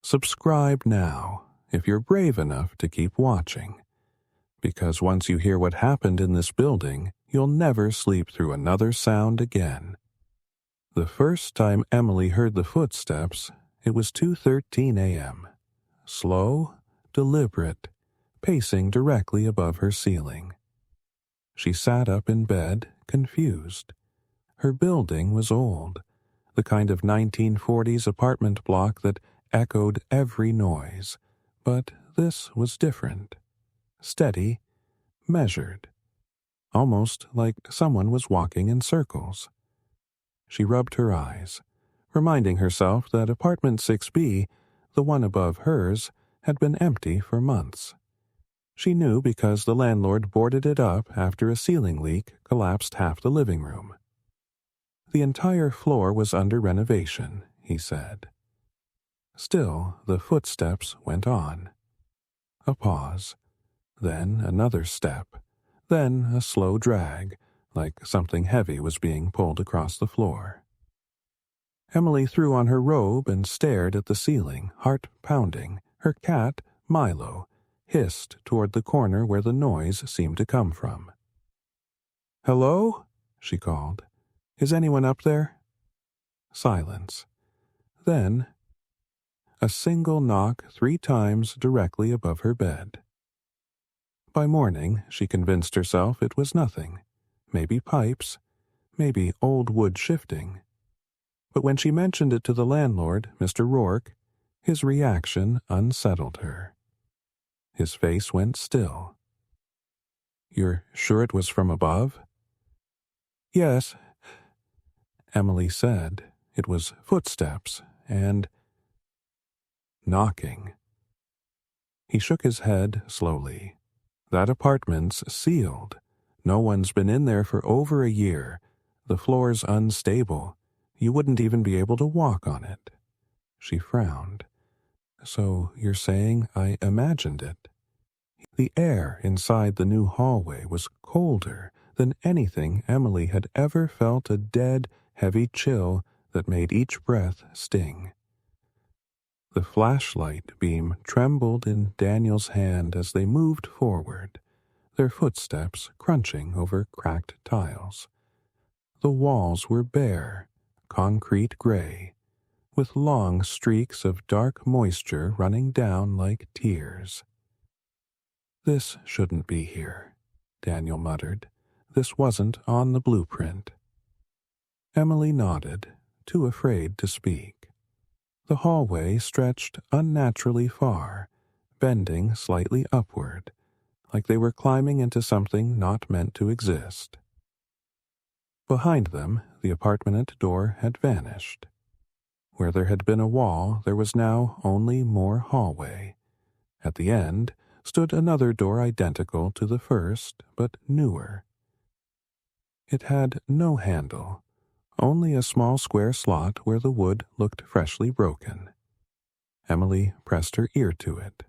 Subscribe now if you're brave enough to keep watching, because once you hear what happened in this building, you'll never sleep through another sound again. The first time Emily heard the footsteps, it was 2:13 a.m. Slow, deliberate, pacing directly above her ceiling. She sat up in bed, confused. Her building was old, the kind of 1940s apartment block that echoed every noise, but this was different. Steady, measured, almost like someone was walking in circles. She rubbed her eyes, reminding herself that apartment 6B, the one above hers, had been empty for months. She knew because the landlord boarded it up after a ceiling leak collapsed half the living room. The entire floor was under renovation, he said. Still, the footsteps went on. A pause, then another step, then a slow drag, like something heavy was being pulled across the floor. Emily threw on her robe and stared at the ceiling, heart pounding. Her cat, Milo, hissed toward the corner where the noise seemed to come from. "Hello?" she called. "Is anyone up there?" Silence. Then, a single knock 3 times directly above her bed. By morning, she convinced herself it was nothing. Maybe pipes, maybe old wood shifting. But when she mentioned it to the landlord, Mr. Rourke, his reaction unsettled her. His face went still. "You're sure it was from above?" "Yes," Emily said. It was footsteps and knocking. He shook his head slowly. "That apartment's sealed. No one's been in there for over a year. The floor's unstable. You wouldn't even be able to walk on it." She frowned. "So you're saying I imagined it?" The air inside the new hallway was colder than anything Emily had ever felt, a dead, heavy chill that made each breath sting. The flashlight beam trembled in Daniel's hand as they moved forward, their footsteps crunching over cracked tiles. The walls were bare, concrete gray, with long streaks of dark moisture running down like tears. "This shouldn't be here," Daniel muttered. "This wasn't on the blueprint." Emily nodded, too afraid to speak. The hallway stretched unnaturally far, bending slightly upward, like they were climbing into something not meant to exist. Behind them, the apartment door had vanished. Where there had been a wall, there was now only more hallway. At the end stood another door identical to the first, but newer. It had no handle, only a small square slot where the wood looked freshly broken. Emily pressed her ear to it.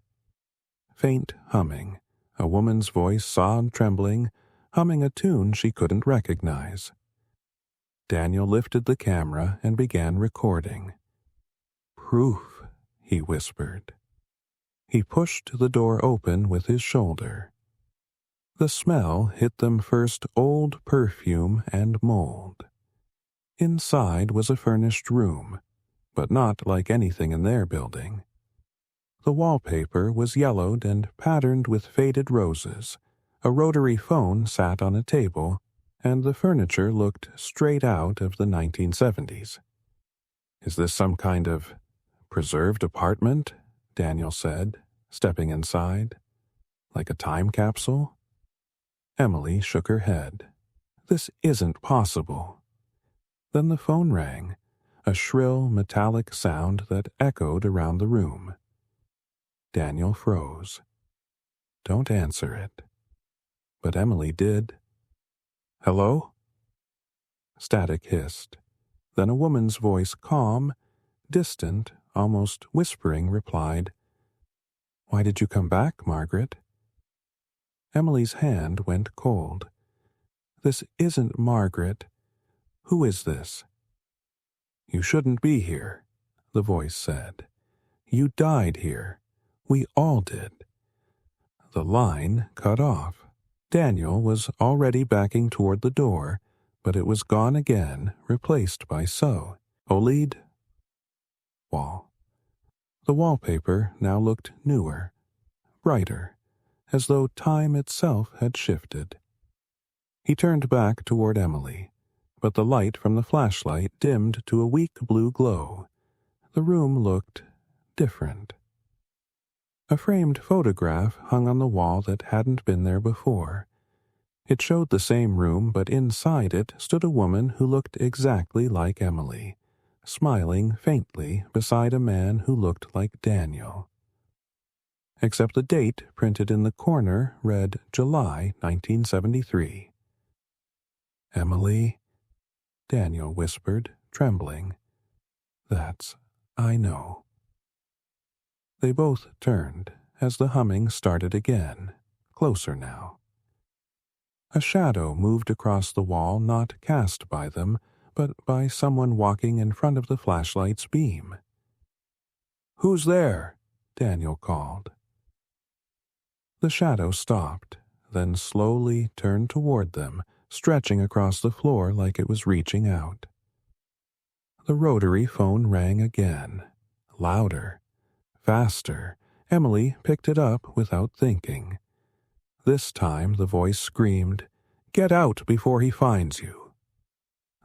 Faint humming, a woman's voice sobbed trembling, humming a tune she couldn't recognize. Daniel lifted the camera and began recording. "Proof," he whispered. He pushed the door open with his shoulder. The smell hit them first old perfume and mold. Inside was a furnished room, but not like anything in their building. The wallpaper was yellowed and patterned with faded roses. A rotary phone sat on a table, and the furniture looked straight out of the 1970s. "Is this some kind of preserved apartment?" Daniel said, stepping inside. "Like a time capsule?" Emily shook her head. "This isn't possible." Then the phone rang, a shrill metallic sound that echoed around the room. Daniel froze. "Don't answer it." But Emily did. "Hello?" Static hissed. Then a woman's voice, calm, distant, almost whispering, replied, "Why did you come back, Margaret?" Emily's hand went cold. "This isn't Margaret. Who is this?" "You shouldn't be here," the voice said. You died here. We all did." The line cut off. Daniel was already backing toward the door, but it was gone again, replaced by Olid wall. The wallpaper now looked newer, brighter, as though time itself had shifted. He turned back toward Emily, but the light from the flashlight dimmed to a weak blue glow. The room looked different. A framed photograph hung on the wall that hadn't been there before. It showed the same room, but inside it stood a woman who looked exactly like Emily, smiling faintly beside a man who looked like Daniel. Except the date printed in the corner read July 1973. "Emily," Daniel whispered, trembling. I know." They both turned as the humming started again, closer now. A shadow moved across the wall, not cast by them, but by someone walking in front of the flashlight's beam. "Who's there?" Daniel called. The shadow stopped, then slowly turned toward them, stretching across the floor like it was reaching out. The rotary phone rang again, louder, faster. Emily picked it up without thinking. This time the voice screamed, "Get out before he finds you."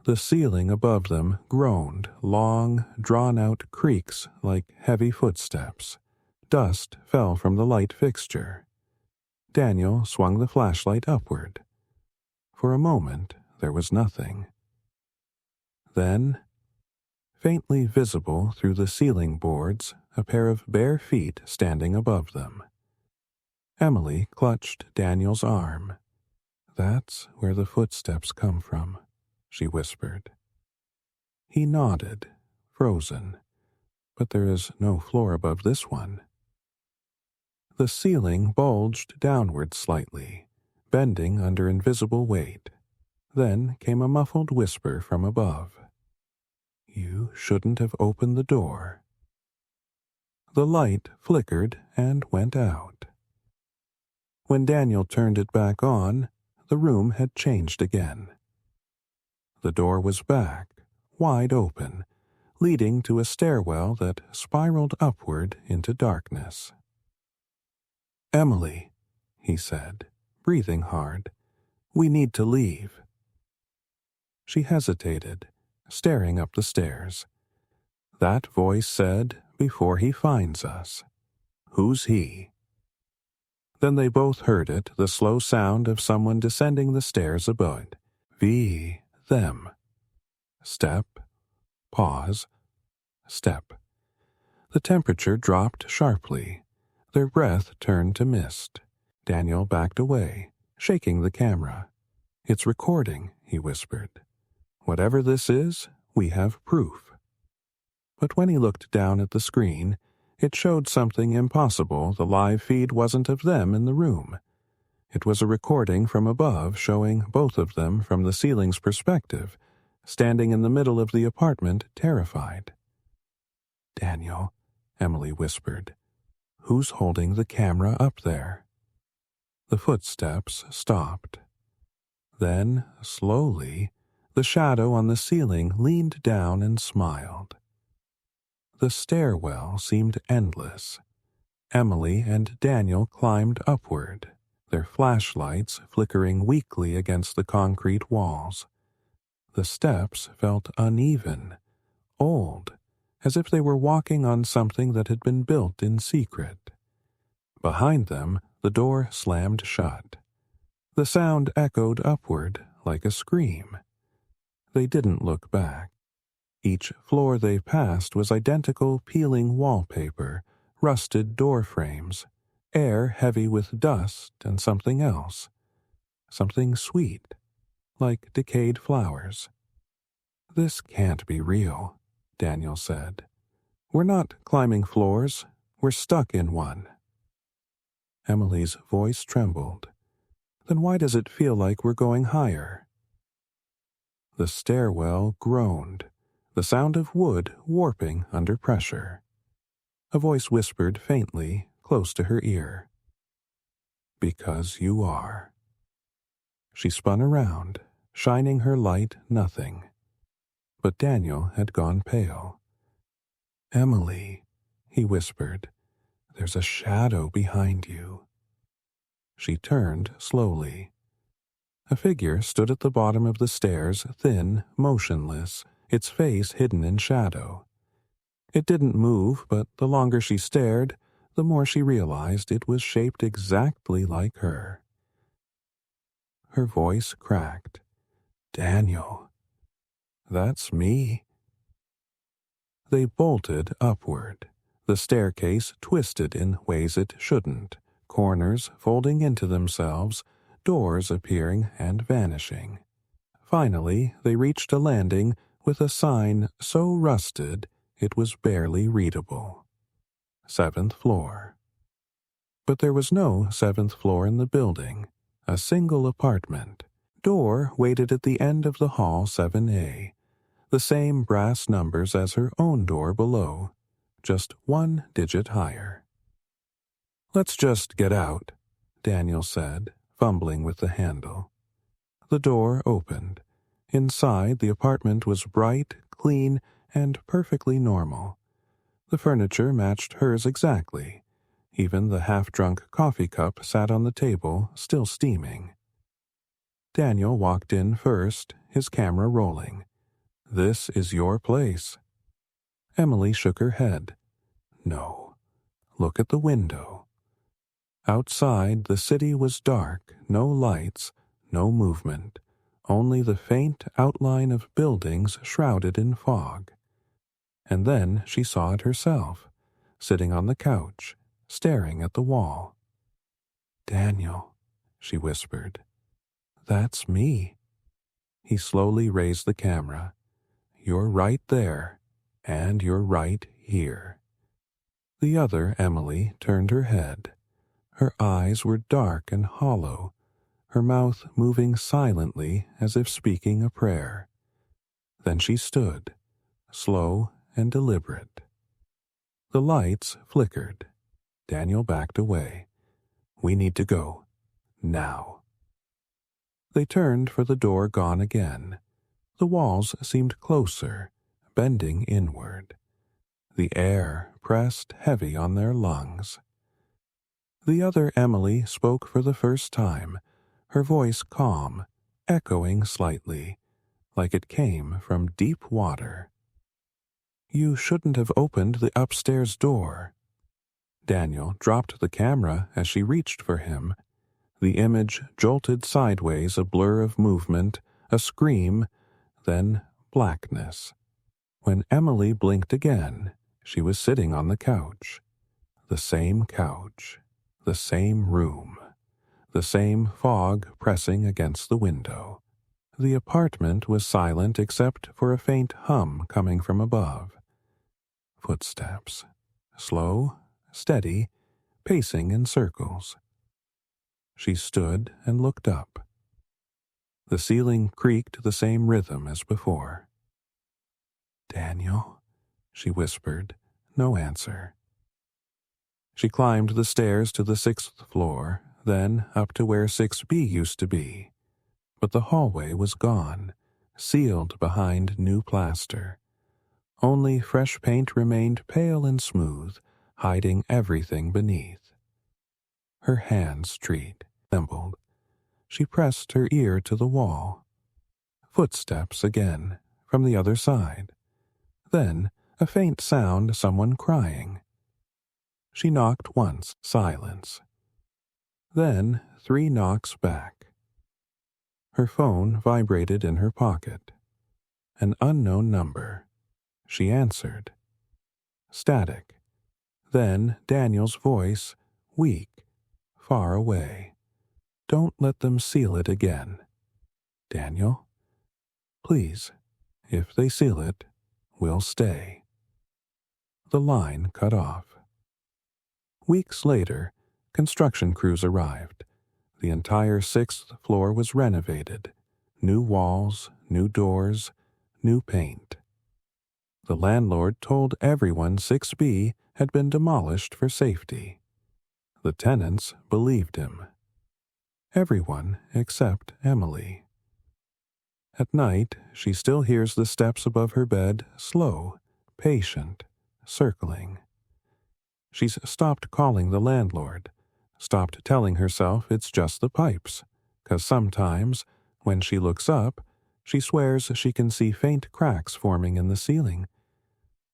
The ceiling above them groaned, long, drawn-out creaks like heavy footsteps. Dust fell from the light fixture. Daniel swung the flashlight upward. For a moment there was nothing. Then, faintly visible through the ceiling boards, a pair of bare feet standing above them. Emily clutched Daniel's arm. "That's where the footsteps come from," she whispered. He nodded, frozen. "But there is no floor above this one." The ceiling bulged downward slightly, bending under invisible weight. Then came a muffled whisper from above. "You shouldn't have opened the door." The light flickered and went out. When Daniel turned it back on, the room had changed again. The door was back, wide open, leading to a stairwell that spiraled upward into darkness. "Emily," he said, breathing hard, "we need to leave." She hesitated, staring up the stairs. That voice said, "Before he finds us." Who's he? Then they both heard it, the slow sound of someone descending the stairs above. Them. Step, pause, step. The temperature dropped sharply. Their breath turned to mist. Daniel backed away, shaking the camera. "It's recording," he whispered. "Whatever this is, we have proof." But when he looked down at the screen, it showed something impossible. The live feed wasn't of them in the room. It was a recording from above showing both of them from the ceiling's perspective, standing in the middle of the apartment, terrified. "Daniel," Emily whispered, "who's holding the camera up there?" The footsteps stopped. Then, slowly, the shadow on the ceiling leaned down and smiled. The stairwell seemed endless. Emily and Daniel climbed upward, their flashlights flickering weakly against the concrete walls. The steps felt uneven, old, as if they were walking on something that had been built in secret. Behind them, the door slammed shut. The sound echoed upward like a scream. They didn't look back. Each floor they passed was identical peeling wallpaper, rusted door frames, air heavy with dust and something else. Something sweet, like decayed flowers. "This can't be real," Daniel said. "We're not climbing floors. We're stuck in one." Emily's voice trembled. "Then why does it feel like we're going higher?" The stairwell groaned, the sound of wood warping under pressure. A voice whispered faintly, close to her ear. Because you are. She spun around, shining her light nothing. But Daniel had gone pale. Emily, he whispered, there's a shadow behind you. She turned slowly. A figure stood at the bottom of the stairs, thin, motionless, its face hidden in shadow. It didn't move, but the longer she stared, the more she realized it was shaped exactly like her. Her voice cracked. Daniel. That's me. They bolted upward. The staircase twisted in ways it shouldn't, corners folding into themselves, doors appearing and vanishing. Finally, they reached a landing with a sign so rusted it was barely readable. 7th floor. But there was no 7th floor in the building. A single apartment. Door waited at the end of the hall 7A. The same brass numbers as her own door below, just one digit higher. Let's just get out, Daniel said, fumbling with the handle. The door opened. Inside, the apartment was bright, clean, and perfectly normal. The furniture matched hers exactly. Even the half-drunk coffee cup sat on the table, still steaming. Daniel walked in first, his camera rolling. This is your place. Emily shook her head. No. Look at the window. Outside, the city was dark, no lights, no movement, only the faint outline of buildings shrouded in fog. And then she saw it herself, sitting on the couch, staring at the wall. Daniel, she whispered. That's me. He slowly raised the camera. You're right there, and you're right here. The other Emily turned her head. Her eyes were dark and hollow, her mouth moving silently as if speaking a prayer. Then she stood, slow and deliberate. The lights flickered. Daniel backed away. We need to go. Now. They turned for the door gone again. The walls seemed closer, bending inward. The air pressed heavy on their lungs. The other Emily spoke for the first time, her voice calm, echoing slightly, like it came from deep water. You shouldn't have opened the upstairs door. Daniel dropped the camera as she reached for him. The image jolted sideways, a blur of movement, a scream, then blackness. When Emily blinked again, she was sitting on the couch. The same couch, the same room, the same fog pressing against the window. The apartment was silent except for a faint hum coming from above. Footsteps, slow, steady, pacing in circles. She stood and looked up. The ceiling creaked the same rhythm as before. Daniel, she whispered, no answer. She climbed the stairs to the 6th floor, then up to where 6B used to be. But the hallway was gone, sealed behind new plaster. Only fresh paint remained pale and smooth, hiding everything beneath. Her hands trembled. She pressed her ear to the wall. Footsteps again, from the other side. Then a faint sound, someone crying. She knocked once, silence. Then 3 knocks back. Her phone vibrated in her pocket. An unknown number. She answered. Static. Then Daniel's voice, weak, far away. Don't let them seal it again. Daniel? Please, if they seal it, we'll stay. The line cut off. Weeks later, construction crews arrived. The entire 6th floor was renovated. New walls, new doors, new paint. The landlord told everyone 6B had been demolished for safety. The tenants believed him. Everyone except Emily. At night, she still hears the steps above her bed, slow, patient, circling. She's stopped calling the landlord, stopped telling herself it's just the pipes, 'cause sometimes, when she looks up, she swears she can see faint cracks forming in the ceiling.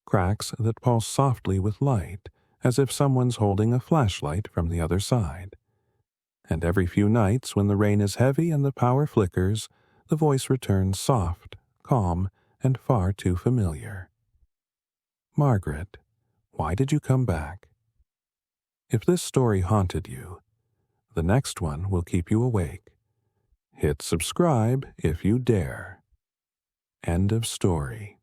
Cracks that pulse softly with light, as if someone's holding a flashlight from the other side. And every few nights, when the rain is heavy and the power flickers, the voice returns soft, calm, and far too familiar. Margaret, why did you come back? If this story haunted you, the next one will keep you awake. Hit subscribe if you dare. End of story.